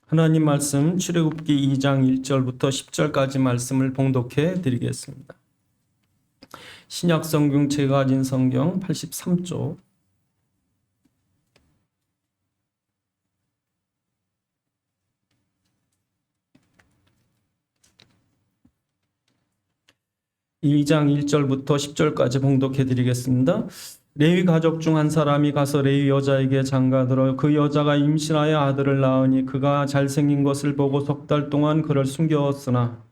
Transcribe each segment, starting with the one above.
하나님 말씀 출애굽기 2장 1절부터 10절까지 말씀을 봉독해 드리겠습니다. 신약 성경 제가 가진 성경 83쪽 2장 1절부터 10절까지 봉독해 드리겠습니다. 레위 가족 중 한 사람이 가서 레위 여자에게 장가들어 그 여자가 임신하여 아들을 낳으니 그가 잘생긴 것을 보고 석 달 동안 그를 숨겼으나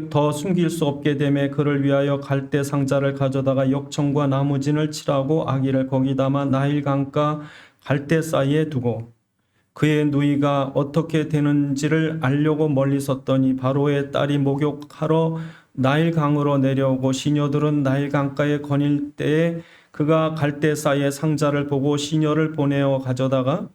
더 숨길 수 없게 되매 그를 위하여 갈대 상자를 가져다가 역청과 나무진을 칠하고 아기를 거기 담아 나일 강가 갈대 사이에 두고 그의 누이가 어떻게 되는지를 알려고 멀리 섰더니 바로의 딸이 목욕하러 나일 강으로 내려오고 시녀들은 나일 강가에 거닐 때에 그가 갈대 사이에 상자를 보고 시녀를 보내어 가져다가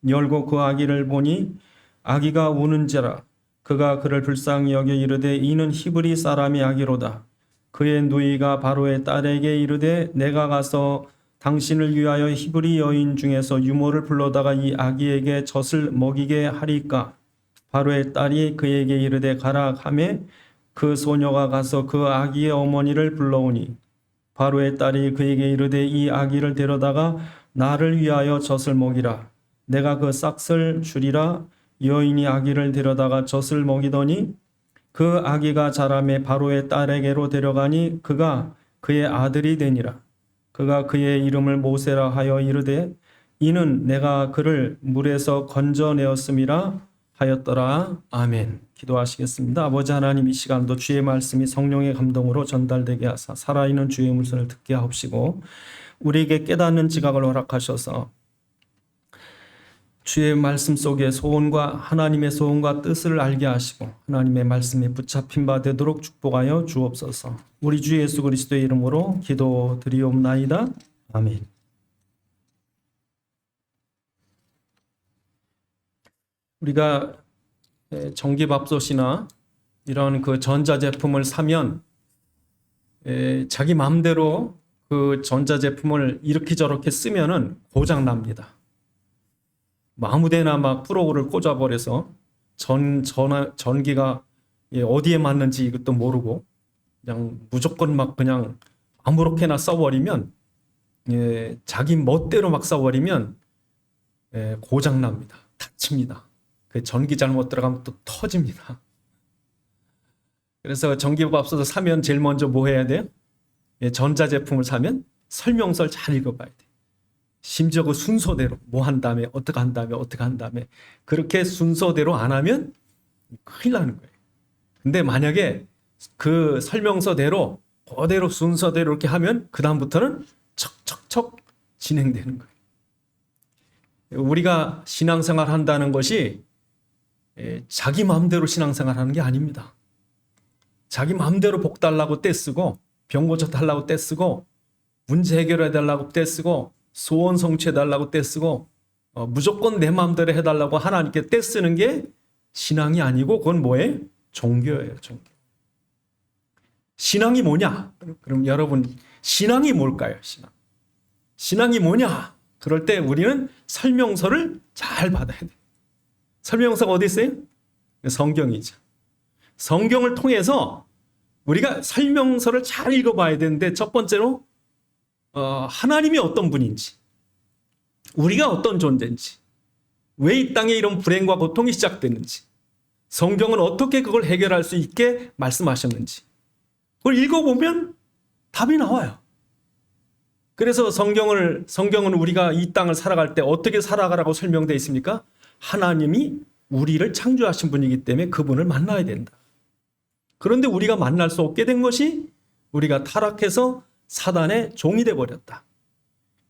열고 그 아기를 보니 아기가 우는지라. 그가 그를 불쌍히 여겨 이르되 이는 히브리 사람의 아기로다. 그의 누이가 바로의 딸에게 이르되 내가 가서 당신을 위하여 히브리 여인 중에서 유모를 불러다가 이 아기에게 젖을 먹이게 하리까. 바로의 딸이 그에게 이르되 가라 하매 그 소녀가 가서 그 아기의 어머니를 불러오니 바로의 딸이 그에게 이르되 이 아기를 데려다가 나를 위하여 젖을 먹이라. 내가 그 싹을 주리라. 여인이 아기를 데려다가 젖을 먹이더니 그 아기가 자라매 바로의 딸에게로 데려가니 그가 그의 아들이 되니라. 그가 그의 이름을 모세라 하여 이르되 이는 내가 그를 물에서 건져내었음이라 하였더라. 아멘. 기도하시겠습니다. 아버지 하나님, 이 시간도 주의 말씀이 성령의 감동으로 전달되게 하사 살아있는 주의 물선을 듣게 하옵시고 우리에게 깨닫는 지각을 허락하셔서 주의 말씀 속에 소원과 하나님의 소원과 뜻을 알게 하시고 하나님의 말씀에 붙잡힌 바 되도록 축복하여 주옵소서. 우리 주 예수 그리스도의 이름으로 기도드리옵나이다. 아멘. 우리가 전기밥솥이나 이런 그 전자제품을 사면 자기 마음대로 그 전자제품을 이렇게 저렇게 쓰면은 고장 납니다. 아무데나 막 프로그램을 꽂아버려서 전기가 어디에 맞는지 이것도 모르고 그냥 무조건 막 그냥 아무렇게나 써버리면 자기 멋대로 막 써버리면 고장 납니다. 다칩니다. 그 전기 잘못 들어가면 또 터집니다. 그래서 전기밥솥을 사면 제일 먼저 뭐 해야 돼요? 전자제품을 사면 설명서를 잘 읽어봐야 돼. 심지어 그 순서대로 뭐 한 다음에 어떻게 한 다음에 그렇게 순서대로 안 하면 큰일 나는 거예요. 근데 만약에 그 설명서대로 그대로 순서대로 이렇게 하면 그 다음부터는 척척척 진행되는 거예요. 우리가 신앙생활 한다는 것이 자기 마음대로 신앙생활 하는 게 아닙니다. 자기 마음대로 복 달라고 떼쓰고 병 고쳐 달라고 떼쓰고 문제 해결해 달라고 떼쓰고 소원 성취해 달라고 떼쓰고 무조건 내 마음대로 해달라고 하나님께 떼쓰는 게 신앙이 아니고 그건 뭐예요? 종교예요. 종교. 신앙이 뭐냐? 그럼 여러분 신앙이 뭘까요? 신앙이 뭐냐? 그럴 때 우리는 설명서를 잘 받아야 돼요. 설명서가 어디 있어요? 성경이죠. 성경을 통해서 우리가 설명서를 잘 읽어봐야 되는데 첫 번째로 하나님이 어떤 분인지, 우리가 어떤 존재인지, 왜 이 땅에 이런 불행과 고통이 시작됐는지, 성경은 어떻게 그걸 해결할 수 있게 말씀하셨는지 그걸 읽어보면 답이 나와요. 그래서 성경은 우리가 이 땅을 살아갈 때 어떻게 살아가라고 설명되어 있습니까? 하나님이 우리를 창조하신 분이기 때문에 그분을 만나야 된다. 그런데 우리가 만날 수 없게 된 것이 우리가 타락해서 사단의 종이 되어버렸다.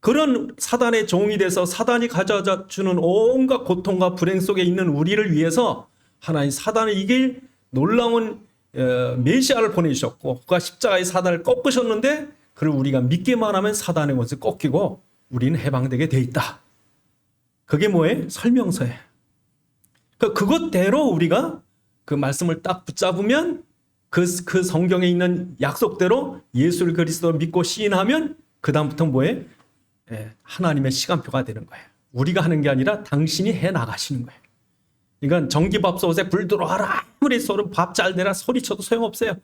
그런 사단의 종이 돼서 사단이 가져다 주는 온갖 고통과 불행 속에 있는 우리를 위해서 하나님 사단을 이길 놀라운 메시아를 보내주셨고 그가 십자가의 사단을 꺾으셨는데 그를 우리가 믿기만 하면 사단의 것을 꺾이고 우리는 해방되게 돼 있다. 그게 뭐예요? 설명서예요. 그것대로 우리가 그 말씀을 딱 붙잡으면 그 성경에 있는 약속대로 예수 그리스도를 믿고 시인하면 그 다음부터 뭐예요? 하나님의 시간표가 되는 거예요. 우리가 하는 게 아니라 당신이 해 나가시는 거예요. 그러니까 전기밥솥에 불 들어와라 아무리 서로 밥 잘 되라 소리쳐도 소용없어요.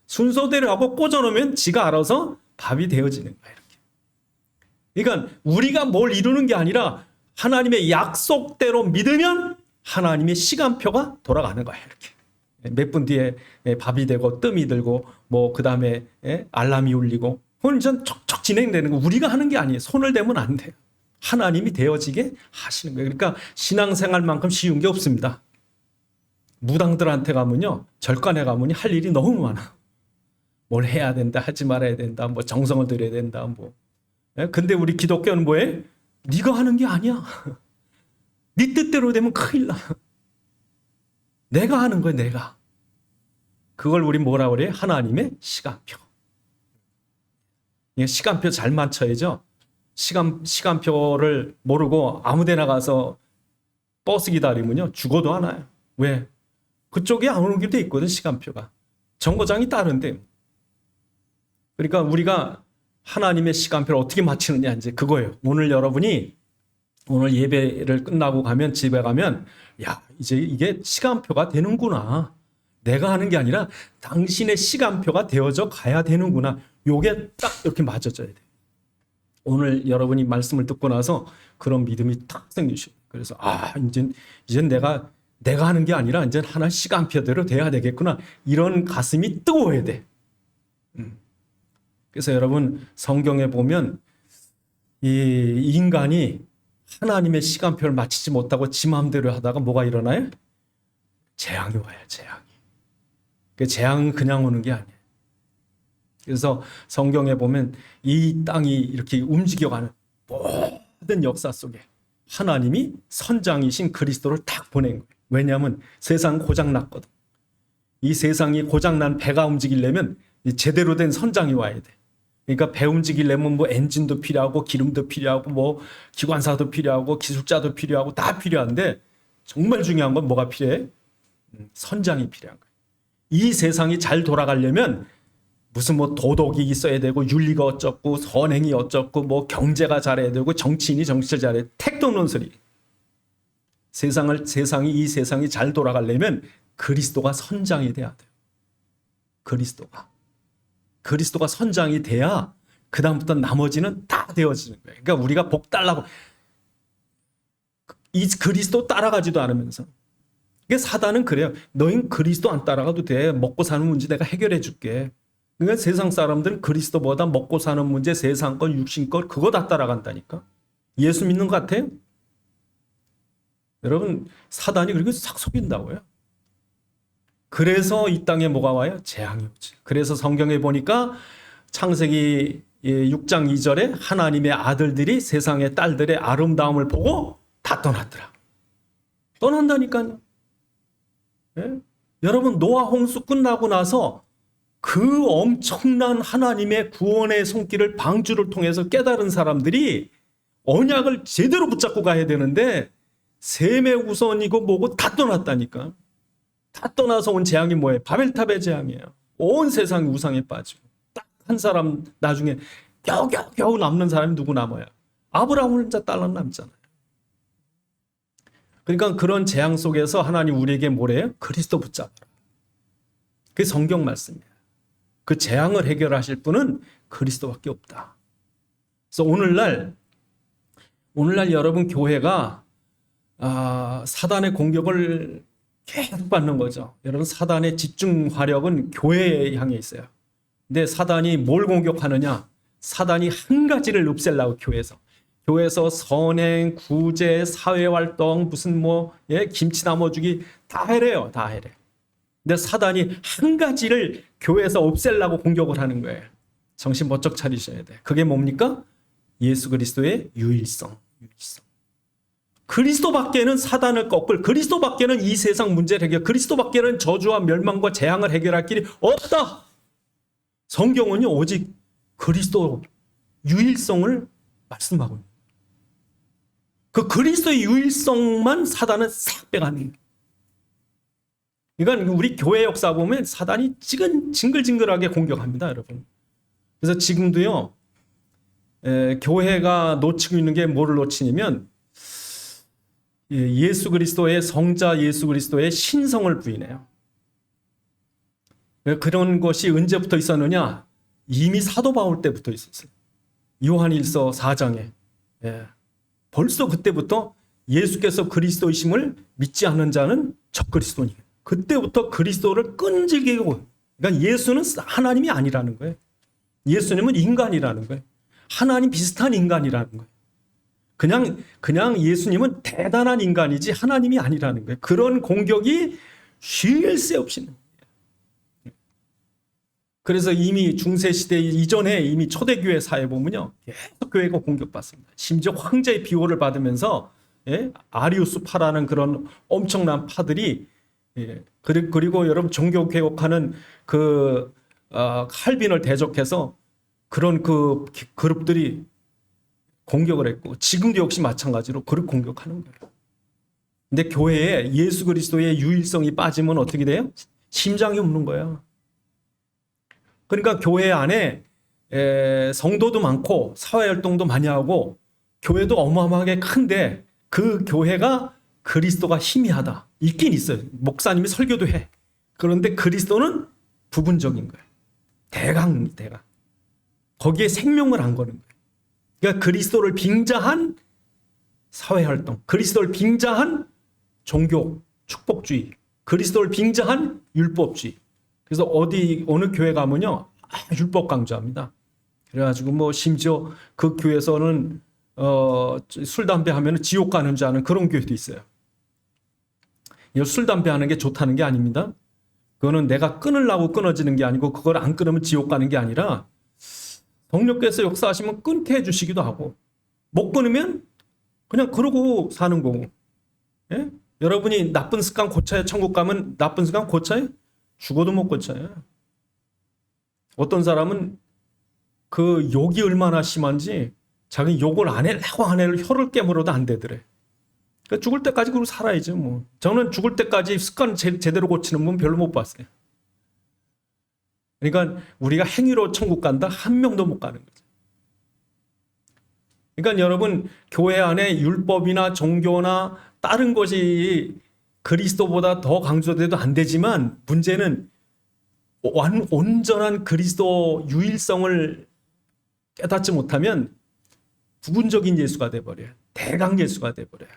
순서대로 하고 꽂아놓으면 지가 알아서 밥이 되어지는 거예요. 이렇게. 그러니까 우리가 뭘 이루는 게 아니라 하나님의 약속대로 믿으면 하나님의 시간표가 돌아가는 거예요. 이렇게. 몇 분 뒤에 밥이 되고 뜸이 들고 뭐 그다음에 알람이 울리고 그건 전 척척 진행되는 거 우리가 하는 게 아니에요. 손을 대면 안 돼요. 하나님이 되어지게 하시는 거예요. 그러니까 신앙생활만큼 쉬운 게 없습니다. 무당들한테 가면요. 절간에 가면요. 할 일이 너무 많아. 뭘 해야 된다, 하지 말아야 된다, 뭐 정성을 들여야 된다, 뭐. 근데 우리 기독교는 뭐해? 네가 하는 게 아니야. 네 뜻대로 되면 큰일 나. 내가 하는 거야, 내가. 그걸 우리 뭐라 그래요? 하나님의 시간표. 시간표 잘 맞춰야죠. 시간표를 모르고 아무 데나 가서 버스 기다리면요. 죽어도 안 와요. 왜? 그쪽에 안 오는 길도 있거든, 시간표가. 정거장이 다른데. 그러니까 우리가 하나님의 시간표를 어떻게 맞추느냐, 이제 그거예요. 오늘 여러분이 오늘 예배를 끝나고 가면 집에 가면 야, 이제 이게 시간표가 되는구나. 내가 하는 게 아니라 당신의 시간표가 되어져 가야 되는구나. 요게 딱 이렇게 맞아져야 돼. 오늘 여러분이 말씀을 듣고 나서 그런 믿음이 딱 생기시고 그래서 이제 내가 하는 게 아니라 이제 하나 시간표대로 돼야 되겠구나. 이런 가슴이 뜨거워야 돼. 그래서 여러분 성경에 보면 이 인간이 하나님의 시간표를 맞추지 못하고 지 마음대로 하다가 뭐가 일어나요? 재앙이 와요. 재앙이. 그 재앙은 그냥 오는 게 아니에요. 그래서 성경에 보면 이 땅이 이렇게 움직여가는 모든 역사 속에 하나님이 선장이신 그리스도를 딱 보낸 거예요. 왜냐하면 세상 고장났거든. 이 세상이 고장난 배가 움직이려면 제대로 된 선장이 와야 돼. 그러니까 배 움직이려면 뭐 엔진도 필요하고 기름도 필요하고 뭐 기관사도 필요하고 기술자도 필요하고 다 필요한데 정말 중요한 건 뭐가 필요해? 선장이 필요한 거예요. 이 세상이 잘 돌아가려면 무슨 뭐 도덕이 있어야 되고 윤리가 어쩌고 선행이 어쩌고 뭐 경제가 잘해야 되고 정치인이 정치를 잘해야 돼. 택도 없는 소리. 이 세상이 잘 돌아가려면 그리스도가 선장이 돼야 돼요. 그리스도가 선장이 돼야 그다음부터 나머지는 다 되어지는 거예요. 그러니까 우리가 복 달라고 이 그리스도 따라가지도 않으면서 그러니까 사단은 그래요. 너희는 그리스도 안 따라가도 돼. 먹고 사는 문제 내가 해결해 줄게. 그러니까 세상 사람들은 그리스도보다 먹고 사는 문제, 세상권, 육신권 그거 다 따라간다니까. 예수 믿는 것 같아요? 여러분 사단이 그렇게 싹 속인다고요. 그래서 이 땅에 뭐가 와요? 재앙이 오지. 그래서 성경에 보니까 창세기 6장 2절에 하나님의 아들들이 세상의 딸들의 아름다움을 보고 다 떠났더라. 떠난다니까요. 예? 여러분 노아 홍수 끝나고 나서 그 엄청난 하나님의 구원의 손길을 방주를 통해서 깨달은 사람들이 언약을 제대로 붙잡고 가야 되는데 셈의 우선이고 뭐고 다 떠났다니까. 다 떠나서 온 재앙이 뭐예요? 바벨탑의 재앙이에요. 온 세상이 우상에 빠지고 딱 한 사람 나중에 겨우 남는 사람이 누구 남아요? 아브라함 혼자 딸랑 남잖아요. 그러니까 그런 재앙 속에서 하나님 우리에게 뭐래요? 그리스도 붙잡아라. 그게 성경 말씀이에요. 그 재앙을 해결하실 분은 그리스도밖에 없다. 그래서 오늘날 여러분 교회가 사단의 공격을 계속 받는 거죠. 여러분 사단의 집중 화력은 교회에 향해 있어요. 근데 사단이 뭘 공격하느냐? 사단이 한 가지를 없애려고 교회에서 선행, 구제, 사회활동, 무슨 김치 나눠주기 다 해래요. 다 해래. 근데 사단이 한 가지를 교회에서 없애려고 공격을 하는 거예요. 정신 번쩍 차리셔야 돼. 그게 뭡니까? 예수 그리스도의 유일성. 그리스도밖에는 사단을 꺾을, 그리스도밖에는 이 세상 문제를 해결, 그리스도밖에는 저주와 멸망과 재앙을 해결할 길이 없다. 성경은요 오직 그리스도 유일성을 말씀하고 있는 거예요. 그 그리스도의 유일성만 사단은 싹 빼가는 거예요. 그러니까 우리 교회 역사 보면 사단이 징글징글하게 공격합니다, 여러분. 그래서 지금도요 교회가 놓치고 있는 게 뭐를 놓치냐면 예수 그리스도의 성자 예수 그리스도의 신성을 부인해요. 그런 것이 언제부터 있었느냐? 이미 사도 바울 때부터 있었어요. 요한일서 4장에. 벌써 그때부터 예수께서 그리스도이심을 믿지 않는 자는 적그리스도니. 그때부터 그리스도를 끈질기게, 그러니까 예수는 하나님이 아니라는 거예요. 예수님은 인간이라는 거예요. 하나님 비슷한 인간이라는 거예요. 그냥 예수님은 대단한 인간이지 하나님이 아니라는 거예요. 그런 공격이 쉴 새 없이. 그래서 이미 중세시대 이전에 이미 초대교회 사회 보면요, 계속 교회가 공격받습니다. 심지어 황제의 비호를 받으면서 아리우스파라는 그런 엄청난 파들이, 그리고 여러분 종교개혁하는 그 칼빈을 대적해서 그런 그 그룹들이 공격을 했고, 지금도 역시 마찬가지로 그를 공격하는 거예요. 근데 교회에 예수 그리스도의 유일성이 빠지면 어떻게 돼요? 심장이 없는 거예요. 그러니까 교회 안에 성도도 많고 사회활동도 많이 하고 교회도 어마어마하게 큰데 그 교회가 그리스도가 희미하다. 있긴 있어요. 목사님이 설교도 해. 그런데 그리스도는 부분적인 거예요. 대강. 거기에 생명을 안 거는 거예요. 그러니까 그리스도를 빙자한 사회활동, 그리스도를 빙자한 종교, 축복주의, 그리스도를 빙자한 율법주의. 그래서 어느 교회 가면요, 율법 강조합니다. 그래가지고 뭐 심지어 그 교회에서는 술 담배 하면 지옥 가는 줄 아는 그런 교회도 있어요. 술 담배 하는 게 좋다는 게 아닙니다. 그거는 내가 끊으려고 끊어지는 게 아니고, 그걸 안 끊으면 지옥 가는 게 아니라 성령께서 역사하시면 끊게 해주시기도 하고, 못 끊으면 그냥 그러고 사는 거고. 여러분이 나쁜 습관 고쳐야 천국 가면 나쁜 습관 고쳐요? 죽어도 못 고쳐요. 어떤 사람은 그 욕이 얼마나 심한지 자기 욕을 안 해를 혀를 깨물어도 안 되더래. 그러니까 죽을 때까지 그러고 살아야죠. 뭐. 저는 죽을 때까지 습관 제대로 고치는 분 별로 못 봤어요. 그러니까 우리가 행위로 천국 간다? 한 명도 못 가는 거죠. 그러니까 여러분, 교회 안에 율법이나 종교나 다른 것이 그리스도보다 더 강조돼도 안 되지만, 문제는 온전한 그리스도 유일성을 깨닫지 못하면 부분적인 예수가 돼버려요. 대강 예수가 돼버려요.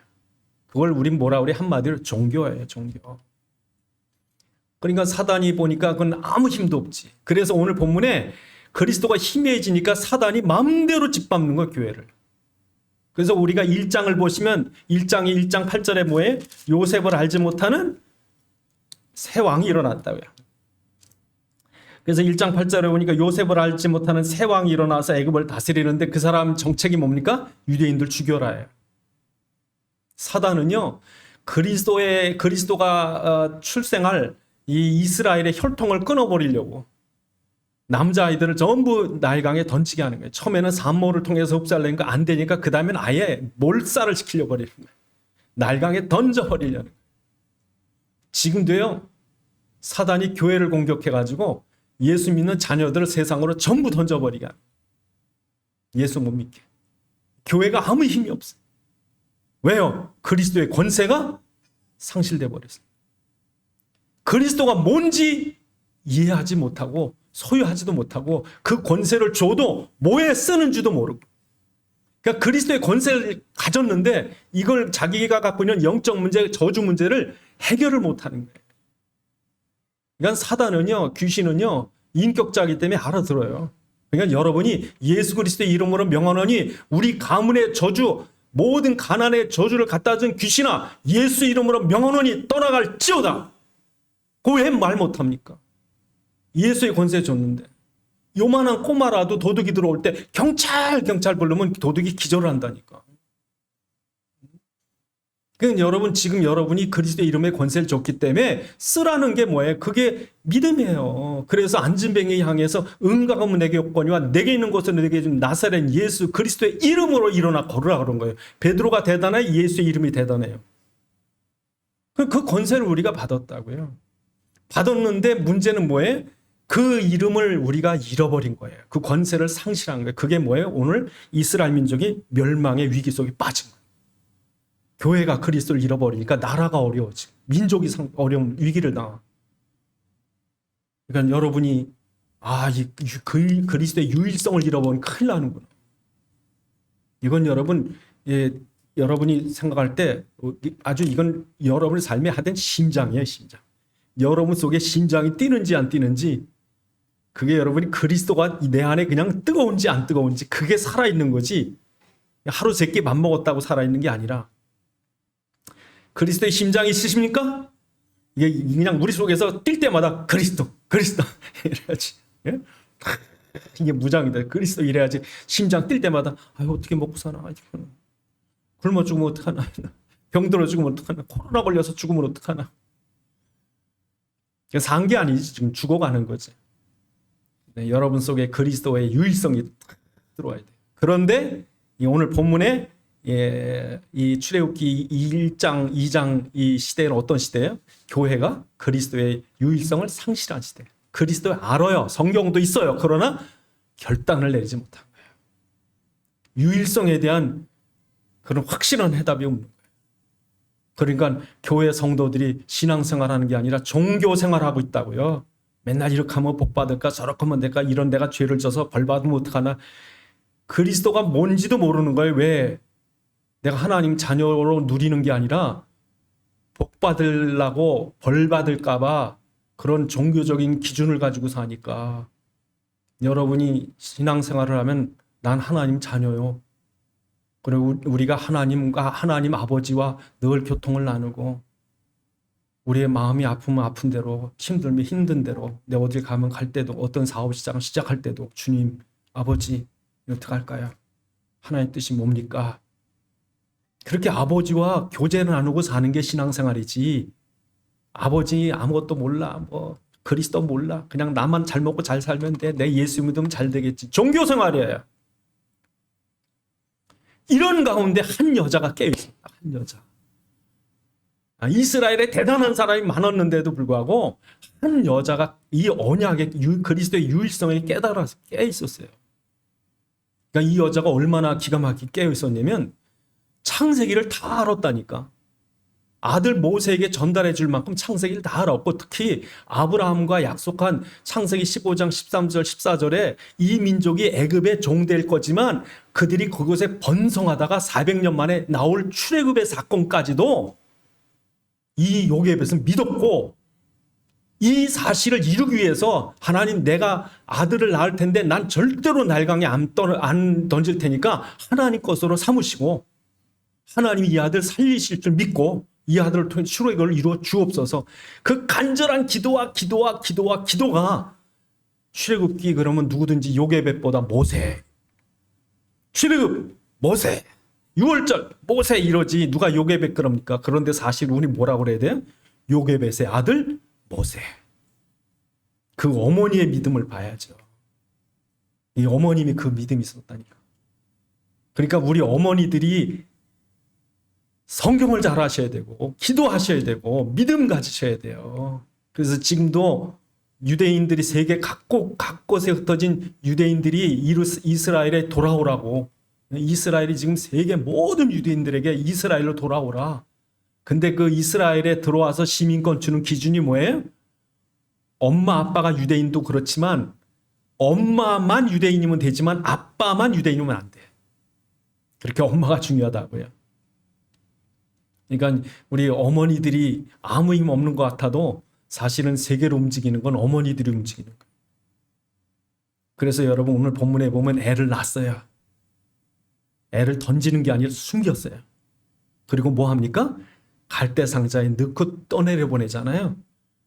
그걸 우린 뭐라 그래? 한마디로 종교예요, 종교. 그러니까 사단이 보니까 그건 아무 힘도 없지. 그래서 오늘 본문에 그리스도가 희미해지니까 사단이 마음대로 짓밟는 거예요, 교회를. 그래서 우리가 1장을 보시면 1장 8절에 뭐예요? 요셉을 알지 못하는 새 왕이 일어났다고요. 그래서 1장 8절에 보니까 요셉을 알지 못하는 새 왕이 일어나서 애굽을 다스리는데, 그 사람 정책이 뭡니까? 유대인들 죽여라예요. 사단은요, 그리스도가 출생할 이 이스라엘의 혈통을 끊어버리려고 남자아이들을 전부 나일강에 던지게 하는 거예요. 처음에는 산모를 통해서 흡수하려니까 안 되니까 그 다음엔 아예 몰살을 시키려고 버리는 거예요. 나일강에 던져버리려는 거예요. 지금도요, 사단이 교회를 공격해가지고 예수 믿는 자녀들을 세상으로 전부 던져버리게 하는 거예요. 예수 못 믿게. 교회가 아무 힘이 없어요. 왜요? 그리스도의 권세가 상실돼 버렸어요. 그리스도가 뭔지 이해하지 못하고 소유하지도 못하고, 그 권세를 줘도 뭐에 쓰는지도 모르고. 그러니까 그리스도의 권세를 가졌는데 이걸 자기가 갖고 있는 영적 문제, 저주 문제를 해결을 못하는 거예요. 그러니까 사단은요, 귀신은요, 인격자이기 때문에 알아들어요. 그러니까 여러분이 예수 그리스도의 이름으로 명하노니 우리 가문의 저주, 모든 가난의 저주를 갖다 준 귀신아, 예수 이름으로 명하노니 떠나갈지어다. 그거 왜 말 못합니까? 예수의 권세 줬는데. 요만한 꼬마라도 도둑이 들어올 때 경찰 부르면 도둑이 기절을 한다니까. 그러니까 여러분, 지금 여러분이 그리스도의 이름의 권세를 줬기 때문에 쓰라는 게 뭐예요? 그게 믿음이에요. 그래서 안진뱅이 향해서 은가금은 내게 없거니와 내게 있는 것을 내게 준 나사렛 예수 그리스도의 이름으로 일어나 걸으라 그런 거예요. 베드로가 대단해? 예수의 이름이 대단해요. 그 권세를 우리가 받았다고요. 받았는데 문제는 뭐예요? 그 이름을 우리가 잃어버린 거예요. 그 권세를 상실한 거예요. 그게 뭐예요? 오늘 이스라엘 민족이 멸망의 위기 속에 빠진 거예요. 교회가 그리스도를 잃어버리니까 나라가 어려워지고 민족이 어려운 위기를 당하. 그러니까 여러분이 그리스도의 유일성을 잃어버리면 큰일 나는구나. 이건 여러분, 여러분이 생각할 때 아주 이건 여러분의 삶의 하된 심장이에요, 심장. 여러분 속에 심장이 뛰는지 안 뛰는지, 그게 여러분이 그리스도가 내 안에 그냥 뜨거운지 안 뜨거운지, 그게 살아있는 거지. 하루 세끼 밥 먹었다고 살아있는 게 아니라. 그리스도의 심장이 있으십니까? 이게 그냥 우리 속에서 뛸 때마다 그리스도 이래야지. 예? 이게 무장이다. 그리스도 이래야지. 심장 뛸 때마다 어떻게 먹고 사나, 굶어 죽으면 어떡하나, 병들어 죽으면 어떡하나, 코로나 걸려서 죽으면 어떡하나. 산 게 아니지, 지금 죽어가는 거지. 네, 여러분 속에 그리스도의 유일성이 들어와야 돼. 그런데 오늘 본문에 이 출애굽기 1장, 2장 이 시대는 어떤 시대예요? 교회가 그리스도의 유일성을 상실한 시대. 그리스도 알아요. 성경도 있어요. 그러나 결단을 내리지 못한 거예요. 유일성에 대한 그런 확실한 해답이 없는 거예요. 그러니까 교회 성도들이 신앙생활하는 게 아니라 종교생활하고 있다고요. 맨날 이렇게 하면 복 받을까, 저렇게 하면 될까, 이런 내가 죄를 져서 벌 받으면 어떡하나. 그리스도가 뭔지도 모르는 거예요. 왜? 내가 하나님 자녀로 누리는 게 아니라 복 받으려고 벌 받을까 봐 그런 종교적인 기준을 가지고 사니까. 여러분이 신앙생활을 하면 난 하나님 자녀요. 그리고 우리가 하나님과 하나님 아버지와 늘 교통을 나누고, 우리의 마음이 아프면 아픈 대로, 힘들면 힘든 대로, 내 어딜 가면 갈 때도, 어떤 사업 시작할 때도 주님, 아버지 어떻게 할까요? 하나님 뜻이 뭡니까? 그렇게 아버지와 교제를 나누고 사는 게 신앙생활이지. 아버지 아무것도 몰라, 그리스도 몰라, 그냥 나만 잘 먹고 잘 살면 돼, 내 예수 믿으면 잘 되겠지. 종교생활이에요. 이런 가운데 한 여자가 깨어있습니다. 한 여자. 이스라엘에 대단한 사람이 많았는데도 불구하고 한 여자가 이 언약의 그리스도의 유일성에 깨달아서 깨어있었어요. 그러니까 이 여자가 얼마나 기가 막히게 깨어있었냐면 창세기를 다 알았다니까. 아들 모세에게 전달해 줄 만큼 창세기를 다 알았고, 특히 아브라함과 약속한 창세기 15장 13절 14절에 이 민족이 애굽의 종될 거지만 그들이 그곳에 번성하다가 400년 만에 나올 출애굽의 사건까지도 이 요셉은 믿었고, 이 사실을 이루기 위해서 하나님, 내가 아들을 낳을 텐데 난 절대로 날강에 안 던질 테니까 하나님 것으로 삼으시고, 하나님이 이 아들 살리실 줄 믿고 이 아들을 통해 출애굽을 이루어 주옵소서. 그 간절한 기도가 출애굽기, 그러면 누구든지 요게벳보다 모세, 출애굽 모세, 유월절 모세 이러지 누가 요게벳 그럽니까? 그런데 사실 우리 뭐라고 그래야 돼요? 요게벳의 아들 모세. 그 어머니의 믿음을 봐야죠. 이 어머님이 그 믿음이 있었다니까. 그러니까 우리 어머니들이 성경을 잘 하셔야 되고, 기도하셔야 되고, 믿음 가지셔야 돼요. 그래서 지금도 유대인들이 세계 각곳에 흩어진 유대인들이 이스라엘에 돌아오라고, 이스라엘이 지금 세계 모든 유대인들에게 이스라엘로 돌아오라. 근데 그 이스라엘에 들어와서 시민권 주는 기준이 뭐예요? 엄마 아빠가 유대인도 그렇지만 엄마만 유대인이면 되지만 아빠만 유대인이면 안 돼. 그렇게 엄마가 중요하다고요. 그러니까 우리 어머니들이 아무 힘 없는 것 같아도 사실은 세계로 움직이는 건 어머니들이 움직이는 거예요. 그래서 여러분 오늘 본문에 보면 애를 낳았어요. 애를 던지는 게 아니라 숨겼어요. 그리고 뭐 합니까? 갈대상자에 넣고 떠내려 보내잖아요.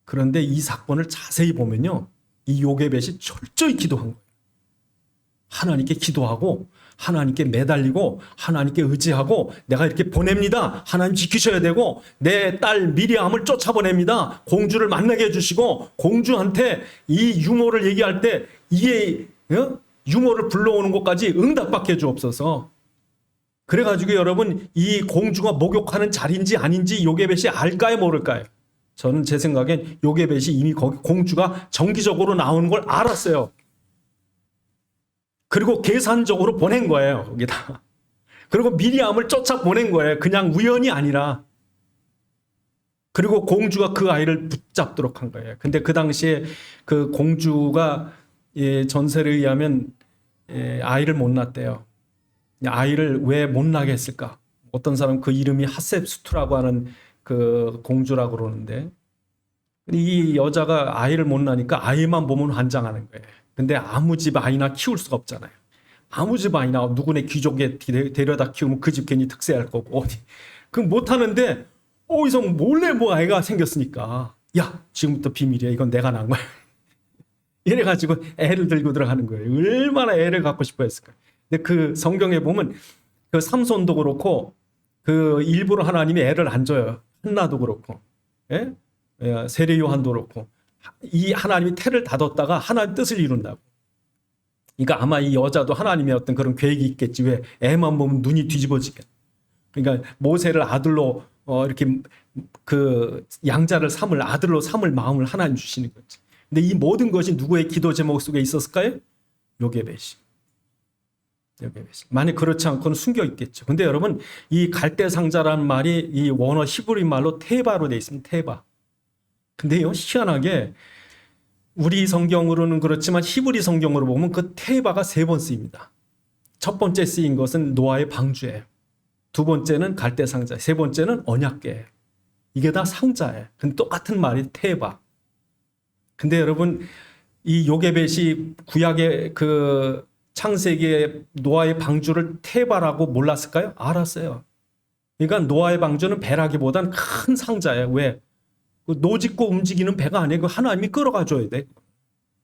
그런데 이 사건을 자세히 보면요, 이 요게벳이 철저히 기도한 거예요. 하나님께 기도하고 하나님께 매달리고 하나님께 의지하고, 내가 이렇게 보냅니다. 하나님 지키셔야 되고, 내 딸 미리암을 쫓아보냅니다. 공주를 만나게 해주시고, 공주한테 이 유모를 얘기할 때 이게 유모를 불러오는 것까지 응답받게 해주옵소서. 그래가지고 여러분, 이 공주가 목욕하는 자리인지 아닌지 요게벳이 알까요 모를까요? 저는 제 생각엔 요게벳이 이미 거기 공주가 정기적으로 나오는 걸 알았어요. 그리고 계산적으로 보낸 거예요, 거기다. 그리고 미리암을 쫓아보낸 거예요. 그냥 우연이 아니라. 그리고 공주가 그 아이를 붙잡도록 한 거예요. 근데 그 당시에 그 공주가 전설에 의하면 아이를 못 낳았대요. 아이를 왜 못 나게 했을까? 어떤 사람 그 이름이 하셉수트라고 하는 그 공주라고 그러는데 이 여자가 아이를 못 낳으니까 아이만 보면 환장하는 거예요. 근데 아무 집 아이나 키울 수가 없잖아요. 아무 집 아이나 누구네 귀족에 데려다 키우면 그 집 괜히 특세할 거고 어디 그 못하는데 어디서 몰래 뭐 아이가 생겼으니까 야 지금부터 비밀이야. 이건 내가 낳은 거야. 이래가지고 애를 들고 들어가는 거예요. 얼마나 애를 갖고 싶어 했을까. 근데 그 성경에 보면 그 삼손도 그렇고 그 일부러 하나님이 애를 안 줘요. 한나도 그렇고 예? 세례 요한도 그렇고 이 하나님이 태를 닫았다가 하나님 뜻을 이룬다고. 그러니까 아마 이 여자도 하나님의 어떤 그런 계획이 있겠지. 왜 애만 보면 눈이 뒤집어지게. 그러니까 모세를 아들로 이렇게 그 양자를 삼을 아들로 삼을 마음을 하나님 주시는 거지. 근데 이 모든 것이 누구의 기도 제목 속에 있었을까요? 요게벳이. 만약 그렇지 않고는 숨겨 있겠죠. 근데 여러분 이 갈대상자라는 말이 이 원어 히브리 말로 테바로 되어 있습니다. 테바. 근데요 희한하게 우리 성경으로는 그렇지만 히브리 성경으로 보면 그 테바가 3번 쓰입니다. 첫 번째 쓰인 것은 노아의 방주예요. 두 번째는 갈대상자, 세 번째는 언약궤예요. 이게 다 상자예요. 근데 똑같은 말이 테바. 근데 여러분 이 요게벳이 구약의 그 창세기의 노아의 방주를 테바라고 몰랐을까요? 알았어요. 그러니까 노아의 방주는 배라기보단 큰 상자예요. 왜? 노짓고 움직이는 배가 아니고 하나님이 끌어가 줘야 돼.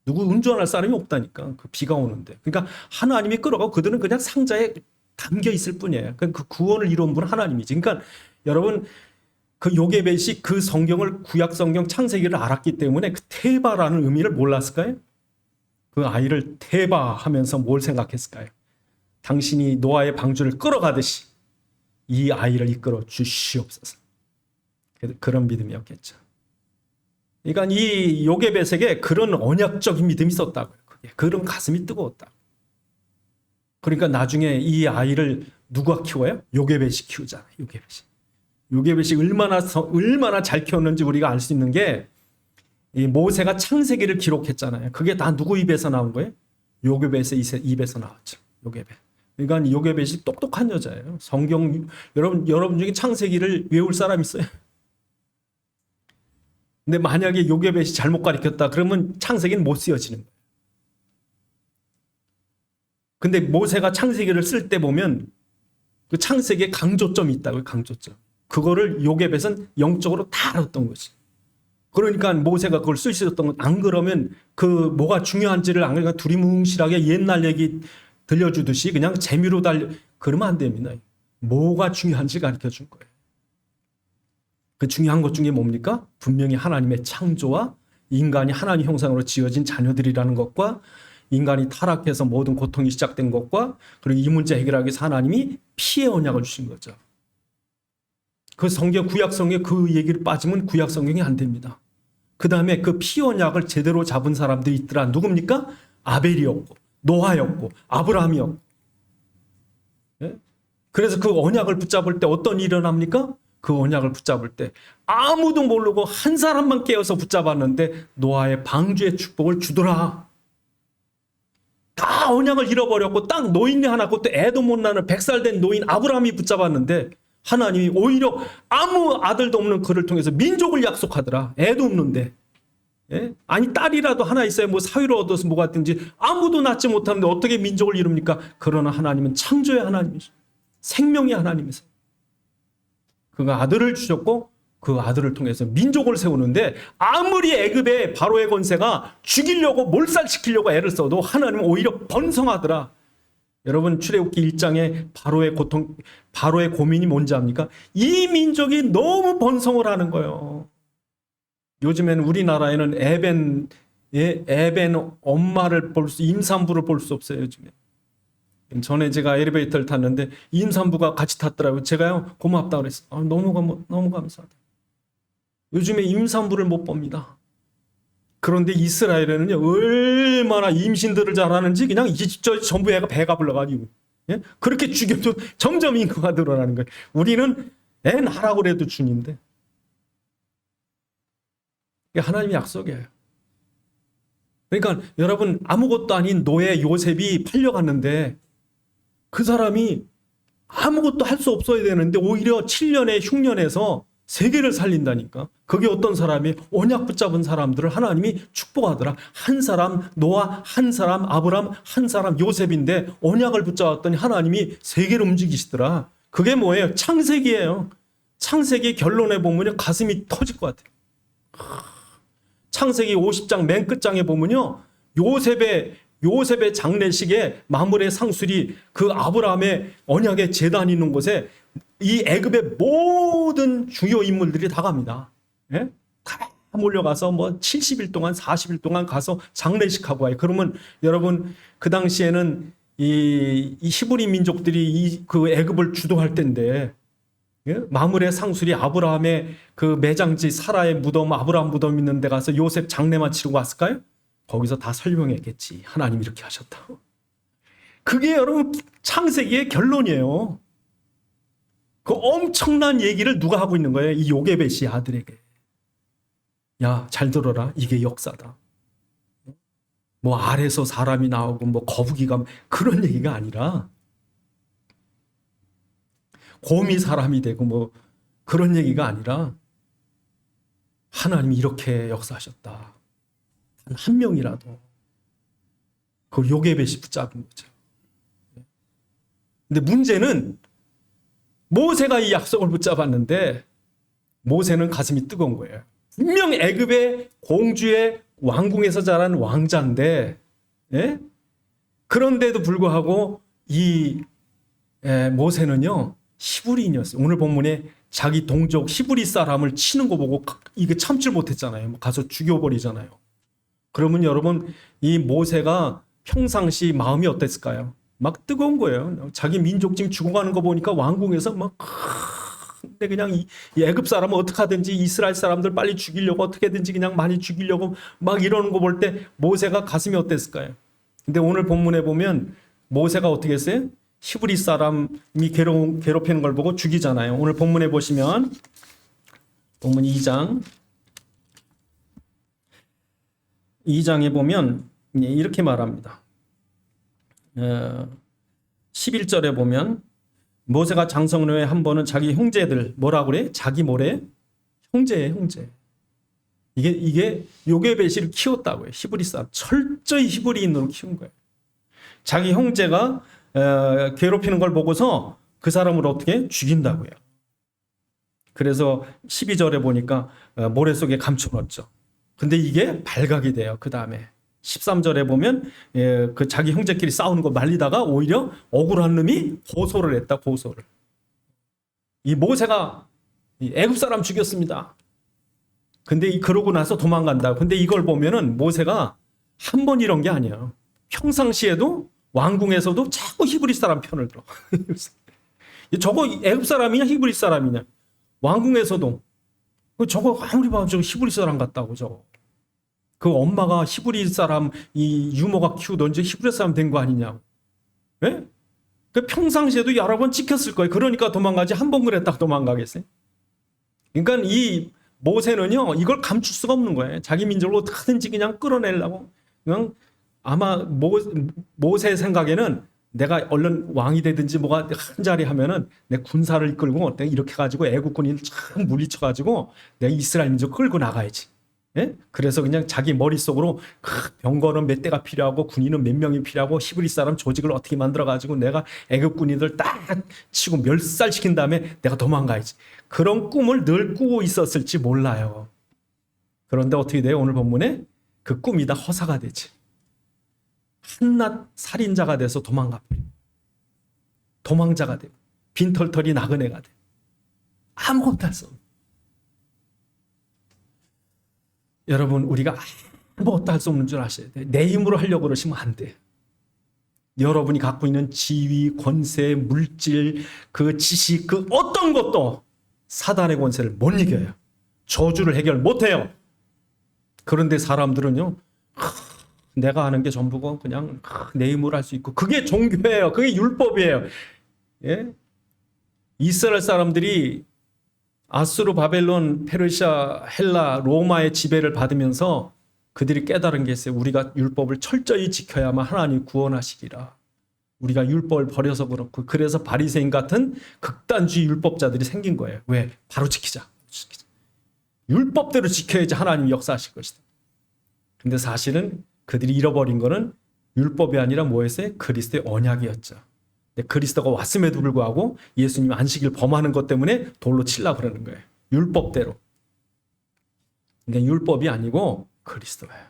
누구 운전할 사람이 없다니까. 그 비가 오는데. 그러니까 하나님이 끌어가고 그들은 그냥 상자에 담겨 있을 뿐이에요. 그 구원을 이룬 분은 하나님이지. 그러니까 여러분 그 요게벳이 그 성경을 구약 성경 창세기를 알았기 때문에 그 테바라는 의미를 몰랐을까요? 그 아이를 테바 하면서 뭘 생각했을까요? 당신이 노아의 방주를 끌어가듯이 이 아이를 이끌어 주시옵소서. 그런 믿음이었겠죠. 그러니까 이 요게벳에게 그런 언약적인 믿음이 있었다고요. 그런 가슴이 뜨거웠다. 그러니까 나중에 이 아이를 누가 키워요? 요게벳이 키우잖아요. 요게벳이 얼마나 잘 키웠는지 우리가 알 수 있는 게 이 모세가 창세기를 기록했잖아요. 그게 다 누구 입에서 나온 거예요? 요게벳의 입에서 나왔죠. 요게벳. 그러니까 요게벳이 똑똑한 여자예요. 성경 여러분 중에 창세기를 외울 사람 있어요? 근데 만약에 요게벳이 잘못 가르쳤다 그러면 창세기는 못 쓰여지는 거예요. 근데 모세가 창세기를 쓸 때 보면 그 창세기에 강조점이 있다고요. 강조점. 그거를 요게벳은 영적으로 다 알았던 거지. 그러니까 모세가 그걸 쓸 수 있었던 건 안 그러면 그 뭐가 중요한지를 안 그러니까 두리뭉실하게 옛날 얘기 들려주듯이 그냥 재미로 그러면 안 됩니다. 뭐가 중요한지 가르쳐 준 거예요. 그 중요한 것 중에 뭡니까? 분명히 하나님의 창조와 인간이 하나님 형상으로 지어진 자녀들이라는 것과 인간이 타락해서 모든 고통이 시작된 것과 그리고 이 문제 해결하기 위해서 하나님이 피의 언약을 주신 거죠. 그 성경 구약 성경에 그 얘기를 빠지면 구약 성경이 안 됩니다. 그 다음에 그 피 언약을 제대로 잡은 사람들이 있더라. 누굽니까? 아벨이었고 노아였고 아브라함이었고. 예? 그래서 그 언약을 붙잡을 때 어떤 일이 일어납니까? 그 언약을 붙잡을 때 아무도 모르고 한 사람만 깨어서 붙잡았는데 노아의 방주의 축복을 주더라. 다 언약을 잃어버렸고 딱 노인이 하나 그것도 애도 못 낳는 100살 된 노인 아브라함이 붙잡았는데 하나님이 오히려 아무 아들도 없는 그를 통해서 민족을 약속하더라. 애도 없는데. 예? 아니 딸이라도 하나 있어야 뭐 사위를 얻어서 뭐가 든지 아무도 낳지 못하는데 어떻게 민족을 이룹니까? 그러나 하나님은 창조의 하나님이죠. 생명의 하나님이세요. 그가 아들을 주셨고 그 아들을 통해서 민족을 세우는데 아무리 애굽의 바로의 권세가 죽이려고 몰살시키려고 애를 써도 하나님은 오히려 번성하더라. 여러분 출애굽기 1장에 바로의 고민이 뭔지 압니까? 이 민족이 너무 번성을 하는 거예요. 요즘에는 우리나라에는 에벤 엄마를 임산부를 볼 수 없어요. 요즘에. 전에 제가 엘리베이터를 탔는데 임산부가 같이 탔더라고요. 제가요 고맙다고 그랬어요. 너무 감사하다. 요즘에 임산부를 못 봅니다. 그런데 이스라엘에는요 얼마나 임신들을 잘하는지 그냥 전부 애가 배가 불러가지고 예? 그렇게 죽여도 점점 인구가 늘어나는 거예요. 우리는 애 낳으라고 그래도 주님인데. 이게 하나님의 약속이에요. 그러니까 여러분, 아무것도 아닌 노예 요셉이 팔려갔는데 그 사람이 아무것도 할 수 없어야 되는데 오히려 7년에 흉년에서 세계를 살린다니까. 그게 어떤 사람이 언약 붙잡은 사람들을 하나님이 축복하더라. 한 사람 노아, 한 사람 아브람, 한 사람 요셉인데 언약을 붙잡았더니 하나님이 세계를 움직이시더라. 그게 뭐예요? 창세기예요. 창세기 결론에 보면요, 가슴이 터질 것 같아요. 창세기 50장 맨 끝장에 보면요, 요셉의 장례식에 마물의 상술이 그 아브라함의 언약의 제단이 있는 곳에 이 애굽의 모든 주요 인물들이 다 갑니다. 예? 다 몰려가서 뭐 70일 동안 40일 동안 가서 장례식하고 와요. 그러면 여러분, 그 당시에는 이 히브리 민족들이 그 애굽을 주도할 때인데, 예? 마물의 상술이 아브라함의 그 매장지 사라의 무덤, 아브라함 무덤 있는 데 가서 요셉 장례만 치르고 왔을까요? 거기서 다 설명했겠지. 하나님 이렇게 하셨다고. 그게 여러분 창세기의 결론이에요. 그 엄청난 얘기를 누가 하고 있는 거예요? 이 요게벳이 아들에게. 야, 잘 들어라. 이게 역사다. 뭐 알에서 사람이 나오고 뭐 거북이가, 그런 얘기가 아니라 곰이 사람이 되고 뭐 그런 얘기가 아니라 하나님이 이렇게 역사하셨다. 한 명이라도 그 요게벳이 붙잡은 거죠. 근데 문제는 모세가 이 약속을 붙잡았는데 모세는 가슴이 뜨거운 거예요. 분명 애굽의 공주의 왕궁에서 자란 왕자인데, 예? 그런데도 불구하고 이 모세는요, 히브리인이었어요. 오늘 본문에 자기 동족 히브리 사람을 치는 거 보고 이게 참질 못했잖아요. 가서 죽여버리잖아요. 그러면 여러분, 이 모세가 평상시 마음이 어땠을까요? 막 뜨거운 거예요. 자기 민족 지금 죽어가는 거 보니까 왕궁에서 막, 근데 그냥 이 애굽 사람은 어떻게 하든지 이스라엘 사람들 빨리 죽이려고 어떻게든지 그냥 많이 죽이려고 막 이러는 거 볼 때 모세가 가슴이 어땠을까요? 근데 오늘 본문에 보면 모세가 어떻게 했어요? 히브리 사람이 괴롭히는 걸 보고 죽이잖아요. 오늘 본문에 보시면 본문 2장에 보면 이렇게 말합니다. 11절에 보면 모세가 장성로에 한 번은 자기 형제들, 뭐라 그래? 자기 뭐래? 형제예요, 형제. 이게 요게벳을 키웠다고요. 히브리 사람. 철저히 히브리인으로 키운 거예요. 자기 형제가 괴롭히는 걸 보고서 그 사람을 어떻게 죽인다고요. 그래서 12절에 보니까 모래 속에 감춰놓았죠. 근데 이게 발각이 돼요. 그 다음에 13절에 보면 그 자기 형제끼리 싸우는 거 말리다가 오히려 억울한 놈이 고소를 했다. 고소를. 이 모세가 애굽 사람 죽였습니다. 근데 그러고 나서 도망간다. 근데 이걸 보면은 모세가 한 번 이런 게 아니에요. 평상시에도 왕궁에서도 자꾸 히브리 사람 편을 들어. 저거 애굽 사람이냐 히브리 사람이냐. 왕궁에서도 저거 아무리 봐도 저 히브리 사람 같다고 저거. 그 엄마가 히브리 사람, 이 유모가 키우던지 히브리 사람 된 거 아니냐고. 예? 그 평상시에도 여러 번 찍혔을 거예요. 그러니까 도망가지 한 번 그랬다 도망가겠어요? 그러니까 이 모세는요, 이걸 감출 수가 없는 거예요. 자기 민족을 어떻게든지 그냥 끌어내려고. 그냥 아마 모세 생각에는 내가 얼른 왕이 되든지 뭐가 한 자리 하면은 내 군사를 이끌고 내가 이렇게 가지고 애국군인을 참 물리쳐가지고 내가 이스라엘 민족 끌고 나가야지. 예? 그래서 그냥 자기 머릿속으로 병거는 몇 대가 필요하고 군인은 몇 명이 필요하고 히브리 사람 조직을 어떻게 만들어가지고 내가 애국 군인들 딱 치고 멸살시킨 다음에 내가 도망가야지. 그런 꿈을 늘 꾸고 있었을지 몰라요. 그런데 어떻게 돼요? 오늘 본문에 그 꿈이 다 허사가 되지. 한낱 살인자가 돼서 도망가 버려. 도망자가 돼. 빈털털이 나그네가 돼. 아무것도 할 수 없어. 여러분, 우리가 아무것도 할 수 없는 줄 아셔야 돼. 내 힘으로 하려고 그러시면 안 돼. 여러분이 갖고 있는 지위, 권세, 물질, 그 지식, 그 어떤 것도 사단의 권세를 못 이겨요. 저주를 해결 못 해요. 그런데 사람들은요, 내가 하는 게 전부고 그냥 내 힘으로 할 수 있고 그게 종교예요. 그게 율법이에요. 예? 이스라엘 사람들이 아수르, 바벨론, 페르시아, 헬라, 로마의 지배를 받으면서 그들이 깨달은 게 있어요. 우리가 율법을 철저히 지켜야만 하나님 구원하시리라. 우리가 율법을 버려서 그렇고 그래서 바리새인 같은 극단주의 율법자들이 생긴 거예요. 왜? 바로 지키자. 율법대로 지켜야지 하나님이 역사하실 것이다. 근데 사실은 그들이 잃어버린 거는 율법이 아니라 뭐였어요? 그리스도의 언약이었죠. 근데 그리스도가 왔음에도 불구하고 예수님이 안식일 범하는 것 때문에 돌로 치려고 그러는 거예요. 율법대로. 그러니까 율법이 아니고 그리스도예요.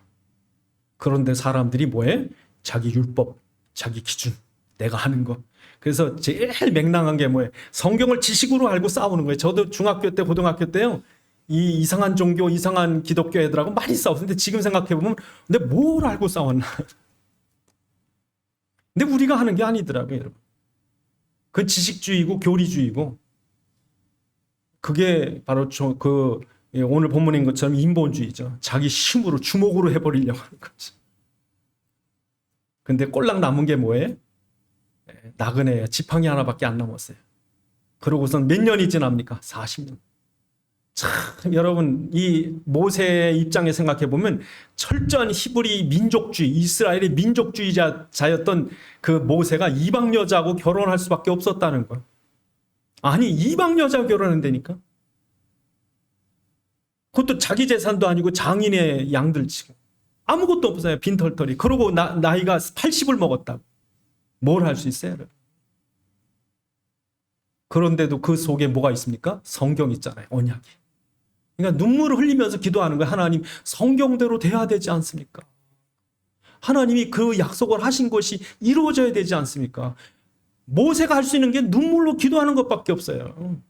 그런데 사람들이 뭐해? 자기 율법, 자기 기준, 내가 하는 거. 그래서 제일 맹랑한 게 뭐예요? 성경을 지식으로 알고 싸우는 거예요. 저도 중학교 때, 고등학교 때요. 이 이상한 종교, 이상한 기독교 애들하고 많이 싸웠는데 지금 생각해보면 근데 뭘 알고 싸웠나? 근데 우리가 하는 게 아니더라고요, 여러분. 그건 지식주의고 교리주의고 그게 바로 오늘 본문인 것처럼 인본주의죠. 자기 힘으로 주먹으로 해버리려고 하는 거죠. 근데 꼴랑 남은 게 뭐예요? 나그네예요. 지팡이 하나밖에 안 남았어요. 그러고선 몇 년이 지납니까? 40년. 참 여러분 이 모세의 입장에 생각해 보면 철저한 히브리 민족주의, 이스라엘의 민족주의자였던 그 모세가 이방 여자하고 결혼할 수밖에 없었다는 거예요. 아니 이방 여자하고 결혼한다니까. 그것도 자기 재산도 아니고 장인의 양들 치고 아무것도 없어요. 빈털털이. 그러고 나이가 80을 먹었다고. 뭘 할 수 있어요? 그런데도 그 속에 뭐가 있습니까? 성경 있잖아요. 언약이. 그러니까 눈물을 흘리면서 기도하는 거예요. 하나님 성경대로 돼야 되지 않습니까? 하나님이 그 약속을 하신 것이 이루어져야 되지 않습니까? 모세가 할 수 있는 게 눈물로 기도하는 것밖에 없어요.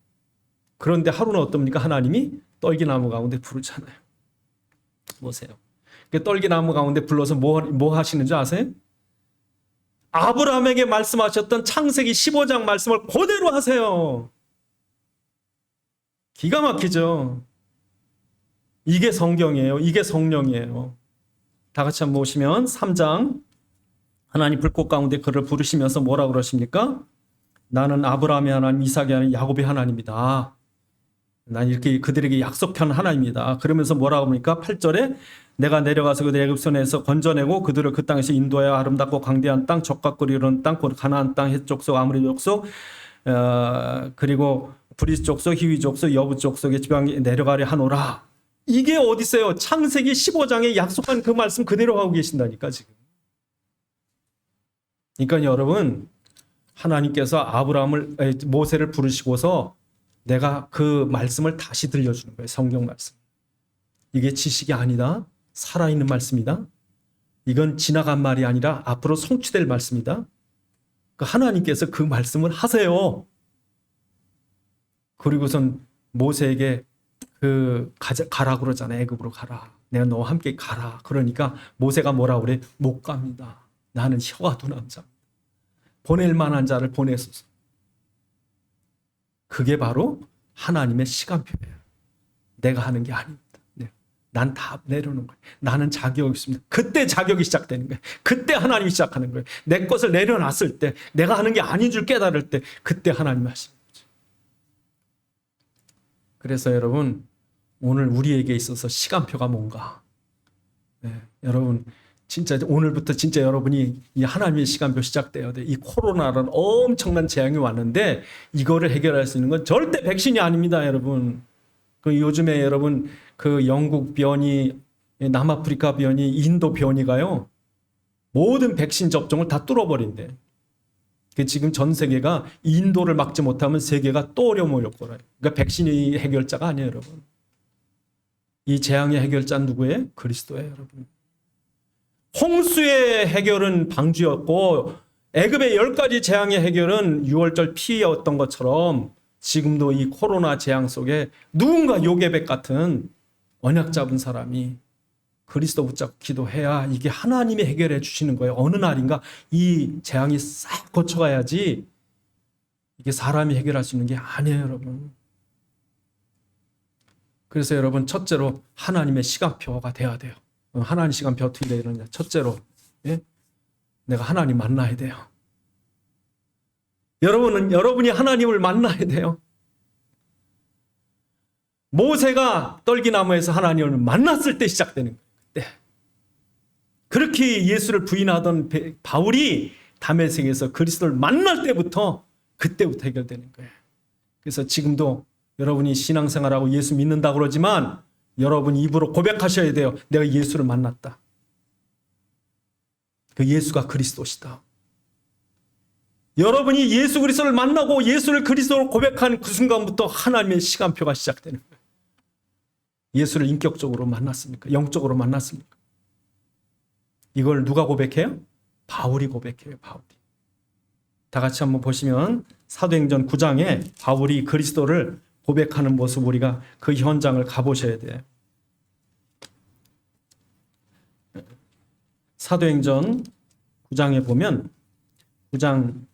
그런데 하루는 어떻습니까? 하나님이 떨기나무 가운데 부르잖아요. 보세요. 그 떨기나무 가운데 불러서 뭐 하시는 줄 아세요? 아브라함에게 말씀하셨던 창세기 15장 말씀을 그대로 하세요. 기가 막히죠. 이게 성경이에요. 이게 성령이에요. 다 같이 한번 보시면 3장 하나님 불꽃 가운데 그를 부르시면서 뭐라 그러십니까? 나는 아브라함의 하나님, 이삭의 하나님, 야곱의 하나님이다. 난 이렇게 그들에게 약속한 하나님이다. 그러면서 뭐라고 합니까? 8절에 내가 내려가서 그들 애굽 손에서 건져내고 그들을 그 땅에서 인도하여 아름답고 광대한 땅, 적각거리 이르는 땅, 곧 가나안 땅, 헷 족속, 아모리 족속, 그리고 브리스 족속, 히위 족속, 여부 족속의 지방에 내려가려 하노라. 이게 어디 있어요? 창세기 15장에 약속한 그 말씀 그대로 하고 계신다니까 지금. 그러니까 여러분 하나님께서 모세를 부르시고서 내가 그 말씀을 다시 들려주는 거예요. 성경 말씀. 이게 지식이 아니다. 살아있는 말씀이다. 이건 지나간 말이 아니라 앞으로 성취될 말씀이다. 하나님께서 그 말씀을 하세요. 그리고선 모세에게 가라 그러잖아요. 애굽으로 가라. 내가 너와 함께 가라. 그러니까 모세가 뭐라 그래? 못 갑니다. 나는 혀가 둔한 자입니다. 보낼 만한 자를 보내소서. 그게 바로 하나님의 시간표예요. 내가 하는 게 아닙니다. 난 다 내려놓는 거예요. 나는 자격이 있습니다. 그때 자격이 시작되는 거예요. 그때 하나님이 시작하는 거예요. 내 것을 내려놨을 때, 내가 하는 게 아닌 줄 깨달을 때, 그때 하나님이 하시는 거죠. 그래서 여러분, 오늘 우리에게 있어서 시간표가 뭔가? 여러분, 진짜 오늘부터 진짜 여러분이 이 하나님의 시간표 시작돼야 돼. 이 코로나라는 엄청난 재앙이 왔는데 이거를 해결할 수 있는 건 절대 백신이 아닙니다, 여러분. 요즘에 여러분 그 영국 변이, 남아프리카 변이, 인도 변이가요 모든 백신 접종을 다 뚫어버린대. 지금 전 세계가 인도를 막지 못하면 세계가 또 어려워질 거라요. 그러니까 백신이 해결자가 아니에요, 여러분. 이 재앙의 해결자는 누구예요? 그리스도예요, 여러분. 홍수의 해결은 방주였고 애굽의 10가지 재앙의 해결은 유월절 피해였던 것처럼 지금도 이 코로나 재앙 속에 누군가 요괴백 같은 언약 잡은 사람이 그리스도 붙잡고 기도해야 이게 하나님이 해결해 주시는 거예요. 어느 날인가 이 재앙이 싹 거쳐가야지 이게 사람이 해결할 수 있는 게 아니에요, 여러분. 그래서 여러분 첫째로 하나님의 시간표가 돼야 돼요. 하나님 시간표 어떻게 되느냐? 첫째로 예? 내가 하나님 만나야 돼요. 여러분이 하나님을 만나야 돼요. 모세가 떨기나무에서 하나님을 만났을 때 시작되는 거예요. 그때. 그렇게 예수를 부인하던 바울이 다메섹에서 그리스도를 만날 때부터 그때부터 해결되는 거예요. 그래서 지금도 여러분이 신앙생활하고 예수 믿는다고 그러지만 여러분 입으로 고백하셔야 돼요. 내가 예수를 만났다. 그 예수가 그리스도시다. 여러분이 예수 그리스도를 만나고 예수를 그리스도로 고백한 그 순간부터 하나님의 시간표가 시작되는 거예요. 예수를 인격적으로 만났습니까? 영적으로 만났습니까? 이걸 누가 고백해요? 바울이 고백해요. 바울이. 다 같이 한번 보시면 사도행전 9장에 바울이 그리스도를 고백하는 모습, 우리가 그 현장을 가보셔야 돼요. 사도행전 9장에 보면 9장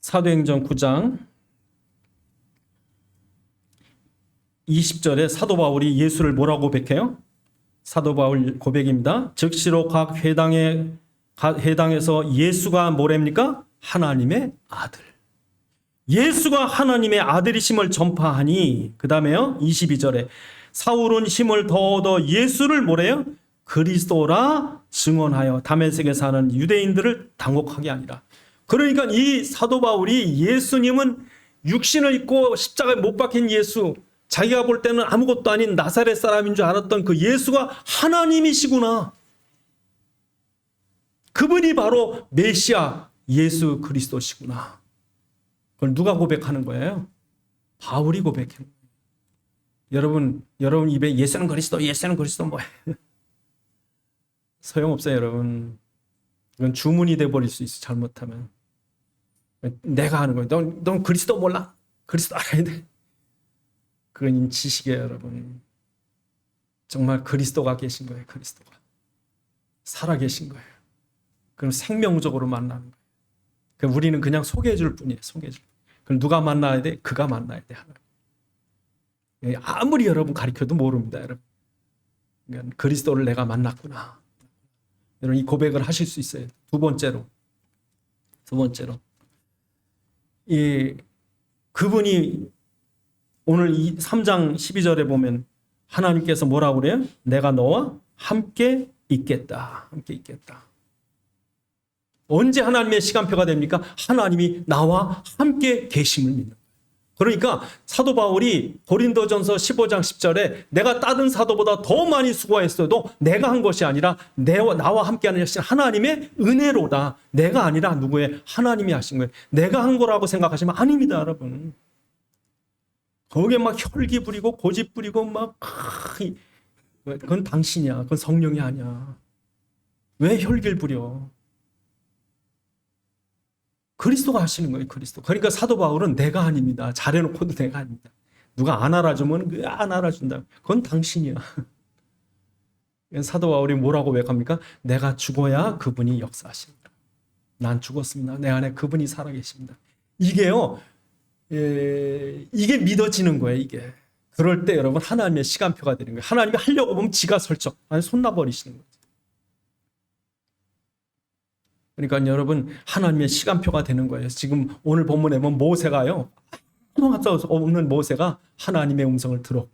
사도행전 9장 20절에 사도 바울이 예수를 뭐라고 고백해요? 사도 바울 고백입니다. 즉시로 각 회당에서 예수가 뭐랍니까? 하나님의 아들. 예수가 하나님의 아들이심을 전파하니, 그 다음에요 22절에 사울은 힘을 더 얻어 예수를 뭐래요? 그리스도라 증언하여 다메섹에 사는 유대인들을 당혹하게 하니라. 그러니까 이 사도 바울이 예수님은 육신을 입고 십자가에 못 박힌 예수, 자기가 볼 때는 아무것도 아닌 나사렛 사람인 줄 알았던 그 예수가 하나님이시구나. 그분이 바로 메시아 예수 그리스도시구나. 그걸 누가 고백하는 거예요? 바울이 고백하는 거예요. 여러분 입에 예수는 그리스도, 예수는 그리스도 뭐예요? 소용없어요, 여러분. 이건 주문이 돼버릴 수 있어, 잘못하면. 내가 하는 거예요. 넌 그리스도 몰라? 그리스도 알아야 돼. 그건 지식이에요, 여러분. 정말 그리스도가 계신 거예요, 그리스도가. 살아 계신 거예요. 그럼 생명적으로 만나는 거예요. 그럼 우리는 그냥 소개해 줄 뿐이에요, 소개해 줄 뿐. 그럼 누가 만나야 돼? 그가 만나야 돼, 하나님. 아무리 여러분 가르쳐도 모릅니다, 여러분. 그러니까 그리스도를 내가 만났구나. 여러분 이 고백을 하실 수 있어요. 두 번째로. 그분이 오늘 3장 12절에 보면 하나님께서 뭐라고 그래요? 내가 너와 함께 있겠다. 함께 있겠다. 언제 하나님의 시간표가 됩니까? 하나님이 나와 함께 계심을 믿는 거예요. 그러니까 사도 바울이 고린도전서 15장 10절에 내가 다른 사도보다 더 많이 수고했어도 내가 한 것이 아니라 나와 함께하는 하나님의 은혜로다. 내가 아니라 누구의? 하나님이 하신 거예요. 내가 한 거라고 생각하시면 아닙니다, 여러분. 거기에 막 혈기 부리고 고집 부리고 막 그건 당신이야. 그건 성령이 아니야. 왜 혈기를 부려? 그리스도가 하시는 거예요, 그리스도. 그러니까 사도 바울은 내가 아닙니다. 잘해놓고도 내가 아닙니다. 누가 안 알아주면 안 알아준다. 그건 당신이야. 사도 바울이 뭐라고 고백합니까? 내가 죽어야 그분이 역사하십니다. 난 죽었습니다. 내 안에 그분이 살아계십니다. 이게요, 이게 믿어지는 거예요, 이게. 그럴 때 여러분 하나님의 시간표가 되는 거예요. 하나님이 하려고 보면 지가 설정, 아니 손놔버리시는 거예요. 그러니까 여러분 하나님의 시간표가 되는 거예요. 지금 오늘 본문에 보면 모세가요, 아무것도 없는 모세가 하나님의 음성을 들었고,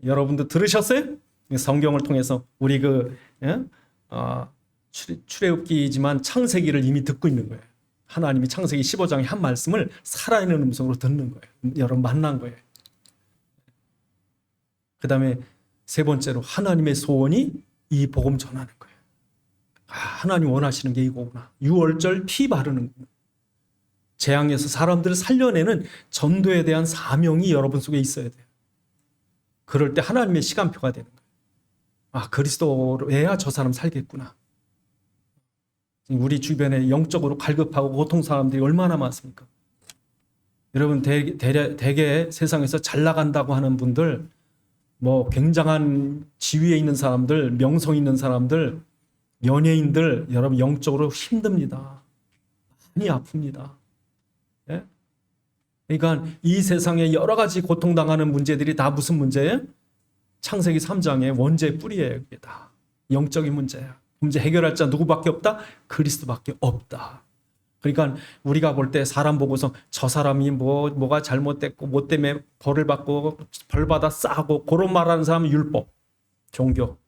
여러분도 들으셨어요? 성경을 통해서 우리 출애굽기지만 창세기를 이미 듣고 있는 거예요. 하나님이 창세기 15장에 한 말씀을 살아있는 음성으로 듣는 거예요. 여러분 만난 거예요. 그 다음에 세 번째로 하나님의 소원이 이 복음 전하는 거예요. 하나님 원하시는 게 이거구나. 유월절 피 바르는 거구나. 재앙에서 사람들을 살려내는 전도에 대한 사명이 여러분 속에 있어야 돼요. 그럴 때 하나님의 시간표가 되는 거예요. 그리스도로 해야 저 사람 살겠구나. 우리 주변에 영적으로 갈급하고 고통 사람들이 얼마나 많습니까? 여러분 대개 세상에서 잘 나간다고 하는 분들, 뭐 굉장한 지위에 있는 사람들, 명성 있는 사람들, 연예인들, 여러분 영적으로 힘듭니다. 많이 아픕니다. 예? 그러니까 이 세상에 여러 가지 고통당하는 문제들이 다 무슨 문제예요? 창세기 3장의 원죄의 뿌리예요. 이게 다 영적인 문제야. 문제 해결할 자 누구밖에 없다? 그리스도밖에 없다. 그러니까 우리가 볼 때 사람 보고서 저 사람이 뭐가 잘못됐고 뭐 때문에 벌을 받고 벌 받아 싸고 그런 말하는 사람은 율법, 종교.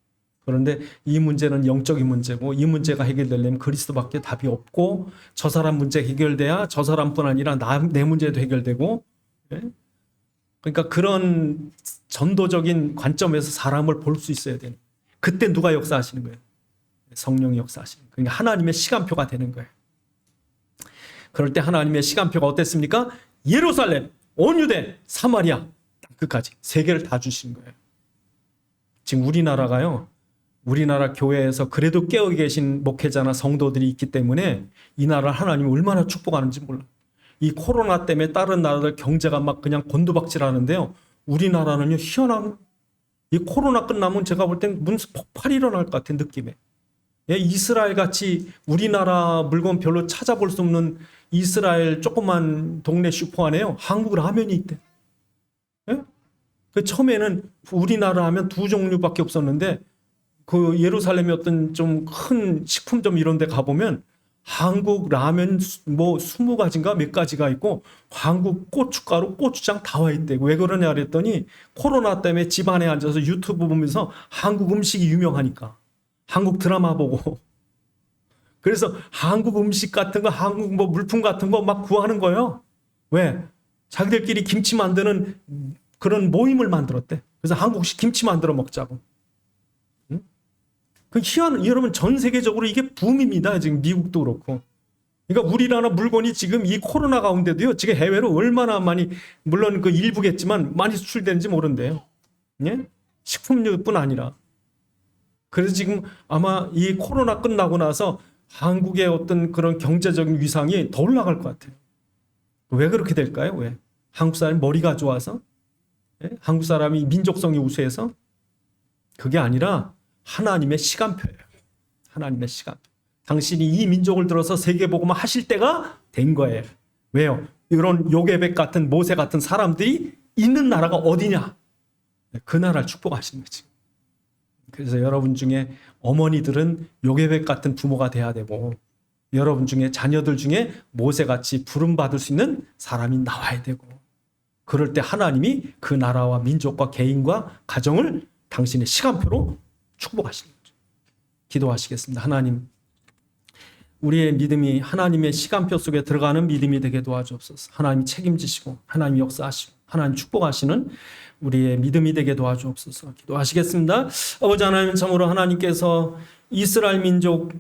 그런데 이 문제는 영적인 문제고 이 문제가 해결되려면 그리스도밖에 답이 없고 저 사람 문제 해결돼야 저 사람뿐 아니라 내 문제도 해결되고. 그러니까 그런 전도적인 관점에서 사람을 볼 수 있어야 되는. 그때 누가 역사하시는 거예요? 성령이 역사하시는 거예요. 그러니까 하나님의 시간표가 되는 거예요. 그럴 때 하나님의 시간표가 어땠습니까? 예루살렘, 온 유대, 사마리아, 끝까지 세 개를 다 주신 거예요. 지금 우리나라가요. 우리나라 교회에서 그래도 깨어 계신 목회자나 성도들이 있기 때문에 이 나라를 하나님이 얼마나 축복하는지 몰라. 이 코로나 때문에 다른 나라들 경제가 막 그냥 곤두박질하는데요. 우리나라는요 희한한 이 코로나 끝나면 제가 볼 땐 무슨 폭발이 일어날 것 같은 느낌에. 예, 이스라엘 같이 우리나라 물건 별로 찾아볼 수 없는 이스라엘 조그만 동네 슈퍼 안에요 한국 라면이 있대. 예? 그 처음에는 우리나라 하면 두 종류밖에 없었는데 그 예루살렘의 어떤 좀 큰 식품점 이런 데 가보면 한국 라면 뭐 20가지인가 몇 가지가 있고 한국 고춧가루, 고추장 다 와 있대. 왜 그러냐 그랬더니 코로나 때문에 집안에 앉아서 유튜브 보면서 한국 음식이 유명하니까. 한국 드라마 보고. 그래서 한국 음식 같은 거, 한국 뭐 물품 같은 거 막 구하는 거예요. 왜? 자기들끼리 김치 만드는 그런 모임을 만들었대. 그래서 한국식 김치 만들어 먹자고. 응? 그 희한, 여러분 전 세계적으로 이게 붐입니다. 지금 미국도 그렇고. 그러니까 우리나라 물건이 지금 이 코로나 가운데도요. 지금 해외로 얼마나 많이, 물론 그 일부겠지만 많이 수출되는지 모른대요. 예? 식품류뿐 아니라. 그래서 지금 아마 이 코로나 끝나고 나서 한국의 어떤 그런 경제적인 위상이 더 올라갈 것 같아요. 왜 그렇게 될까요? 왜? 한국 사람이 머리가 좋아서? 예? 한국 사람이 민족성이 우수해서? 그게 아니라 하나님의 시간표예요. 하나님의 시간표. 당신이 이 민족을 들어서 세계복음을 하실 때가 된 거예요. 왜요? 이런 요게벳 같은 모세 같은 사람들이 있는 나라가 어디냐? 그 나라를 축복하시는 거지. 그래서 여러분 중에 어머니들은 요게벳 같은 부모가 돼야 되고 여러분 중에 자녀들 중에 모세같이 부름받을 수 있는 사람이 나와야 되고 그럴 때 하나님이 그 나라와 민족과 개인과 가정을 당신의 시간표로 축복하시는 거죠. 기도하시겠습니다. 하나님, 우리의 믿음이 하나님의 시간표 속에 들어가는 믿음이 되게 도와주옵소서. 하나님이 책임지시고 하나님이 역사하시고 하나님 축복하시는 우리의 믿음이 되게 도와주옵소서. 기도하시겠습니다. 아버지 하나님, 참으로 하나님께서 이스라엘 민족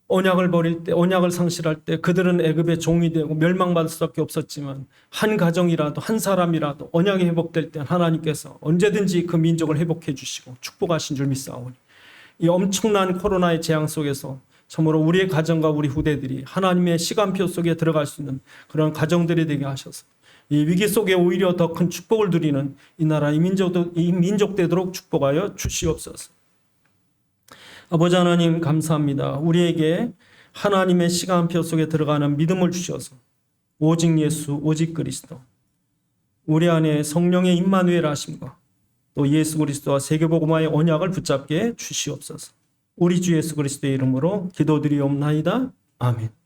언약을 버릴 때, 언약을 상실할 때 그들은 애굽의 종이 되고 멸망받을 수밖에 없었지만 한 가정이라도 한 사람이라도 언약이 회복될 때 하나님께서 언제든지 그 민족을 회복해 주시고 축복하신 줄 믿사오니 이 엄청난 코로나의 재앙 속에서 참으로 우리의 가정과 우리 후대들이 하나님의 시간표 속에 들어갈 수 있는 그런 가정들이 되게 하셔서 이 위기 속에 오히려 더 큰 축복을 누리는 이 나라 이 민족 되도록 축복하여 주시옵소서. 아버지 하나님 감사합니다. 우리에게 하나님의 시간표 속에 들어가는 믿음을 주셔서 오직 예수, 오직 그리스도, 우리 안에 성령의 임마누엘 하심과 또 예수 그리스도와 세계복음화의 언약을 붙잡게 주시옵소서. 우리 주 예수 그리스도의 이름으로 기도드리옵나이다. 아멘.